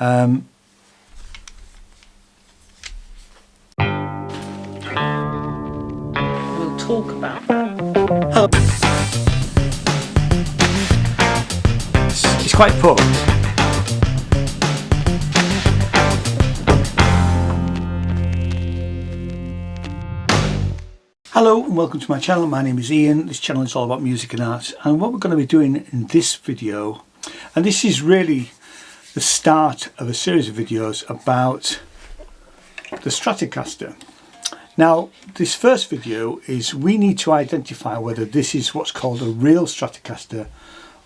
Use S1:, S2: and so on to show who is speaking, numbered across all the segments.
S1: We'll talk about that.
S2: It's quite poor. Hello and welcome to my channel. My name is Ian. This channel is all about music and art, and what we're going to be doing in this video, and this is really the start of a series of videos about the Stratocaster. Now this first video is we need to identify whether this is what's called a real Stratocaster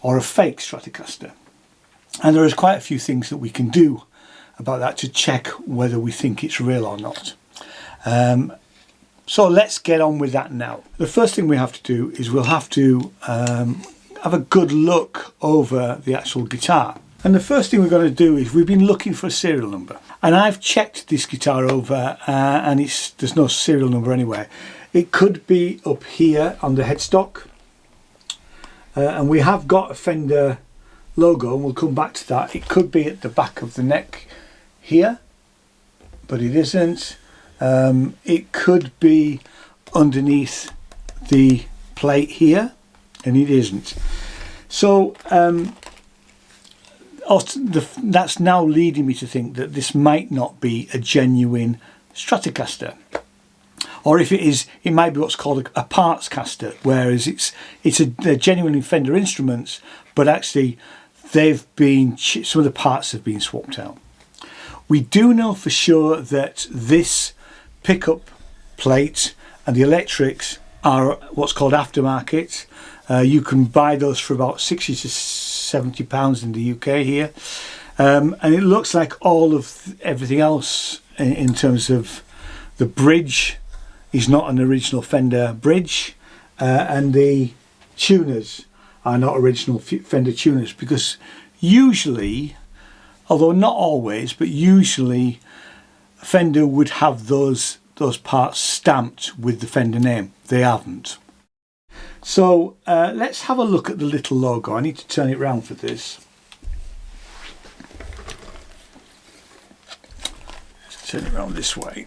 S2: or a fake Stratocaster, and there is quite a few things that we can do about that to check whether we think it's real or not. So let's get on with that now. The first thing we have to do is we'll have to have a good look over the actual guitar. And the first thing we're going to do is we've been looking for a serial number. And I've checked this guitar over and there's no serial number anywhere. It could be up here on the headstock. And we have got a Fender logo, and we'll come back to that. It could be at the back of the neck here, but it isn't. It could be underneath the plate here, and it isn't. So that's now leading me to think that this might not be a genuine Stratocaster, or if it is, it might be what's called a parts caster, whereas they're genuinely Fender instruments, but actually some of the parts have been swapped out. We do know for sure that this pickup plate and the electrics are what's called aftermarket. You can buy those for about £60 to £70 in the UK here, and it looks like all of everything else in terms of the bridge is not an original Fender bridge, and the tuners are not original Fender tuners, because usually, although not always, but usually Fender would have those parts stamped with the Fender name. They haven't. So let's have a look at the little logo. I need to turn it round for this. Let's turn it round this way.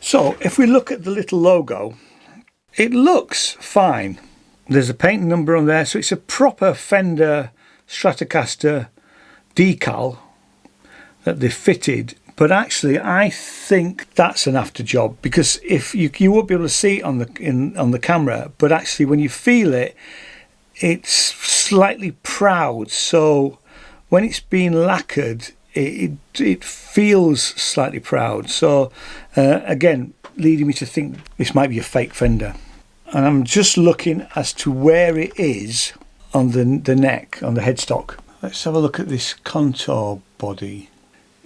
S2: So if we look at the little logo, it looks fine. There's a paint number on there, so it's a proper Fender Stratocaster decal that they fitted, but actually I think that's an after job, because if you won't be able to see it on the camera, but actually when you feel it, it's slightly proud. So when it's been lacquered, it feels slightly proud. So again, leading me to think this might be a fake Fender. And I'm just looking as to where it is on the neck, on the headstock. Let's have a look at this contour body.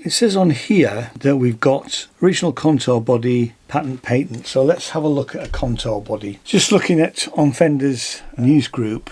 S2: It says on here that we've got original contour body patent. So let's have a look at a contour body. Just looking at on Fender's news group,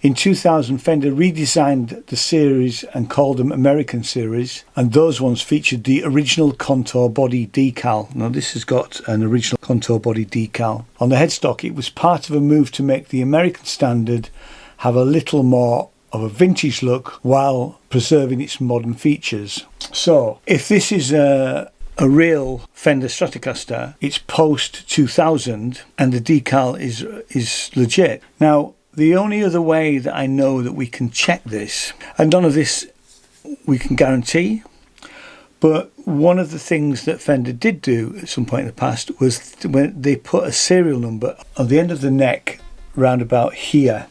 S2: in 2000 Fender redesigned the series and called them American series, and those ones featured the original contour body decal. Now this has got an original contour body decal. On the headstock, it was part of a move to make the American standard have a little more of a vintage look while preserving its modern features. So if this is a real Fender Stratocaster, it's post 2000 and the decal is legit. Now the only other way that I know that we can check this, and none of this we can guarantee, but one of the things that Fender did do at some point in the past was when they put a serial number on the end of the neck round about here.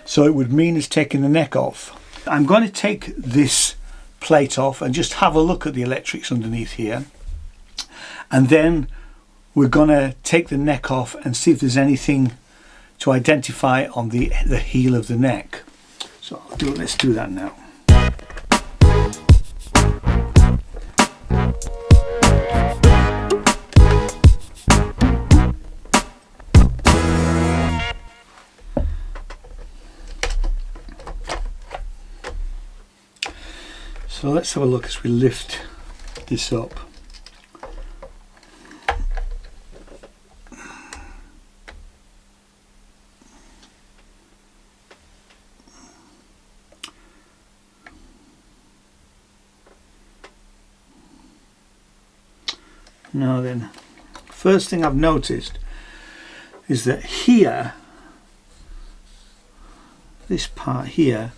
S2: So it would mean it's taking the neck off. I'm going to take this plate off and just have a look at the electrics underneath here, and then we're going to take the neck off and see if there's anything to identify on the heel of the neck. So let's do that now. So let's have a look as we lift this up. Now then, first thing I've noticed is that here, this part here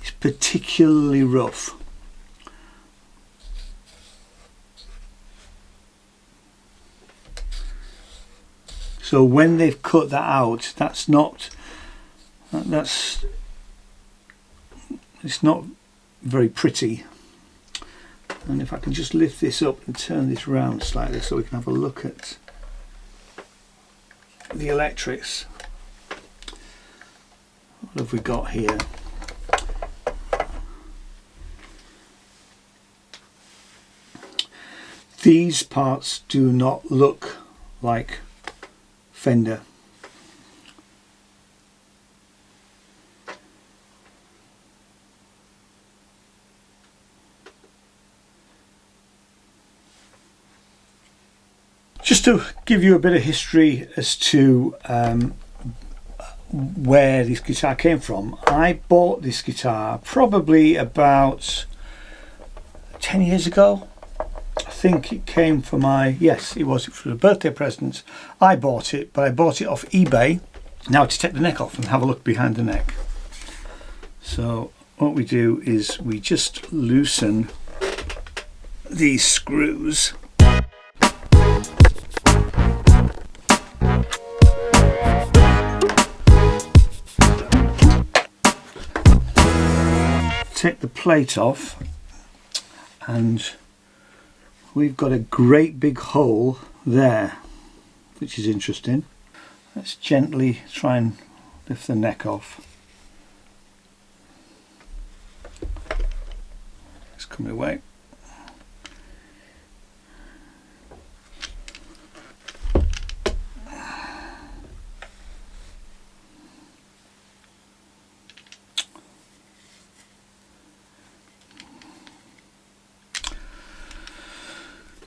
S2: is particularly rough. So when they've cut that out, it's not very pretty. And if I can just lift this up and turn this round slightly so we can have a look at the electrics. What have we got here? These parts do not look like Fender. Just to give you a bit of history as to where this guitar came from, I bought this guitar probably about 10 years ago. I think it came for it was for a birthday present. I bought it, but I bought it off eBay. Now to take the neck off and have a look behind the neck. So what we do is we just loosen these screws. Take the plate off, and we've got a great big hole there, which is interesting. Let's gently try and lift the neck off. It's coming away.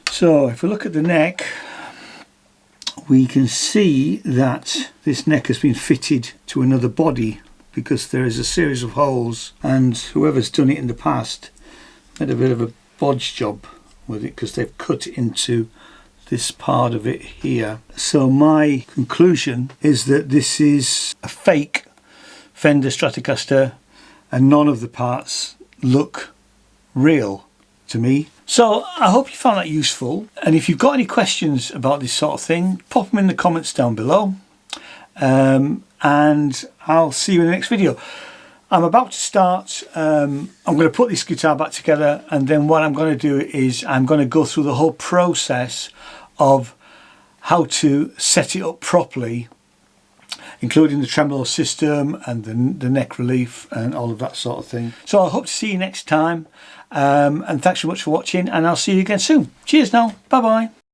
S2: So if we look at the neck, we can see that this neck has been fitted to another body because there is a series of holes, and whoever's done it in the past made a bit of a bodge job with it because they've cut into this part of it here. So my conclusion is that this is a fake Fender Stratocaster and none of the parts look real to me. So I hope you found that useful, and if you've got any questions about this sort of thing, pop them in the comments down below, and I'll see you in the next video. I'm about to start, I'm going to put this guitar back together, and then what I'm going to do is I'm going to go through the whole process of how to set it up properly, including the tremolo system and the neck relief and all of that sort of thing. So I hope to see you next time, and thanks so much for watching, and I'll see you again soon. Cheers now, bye bye.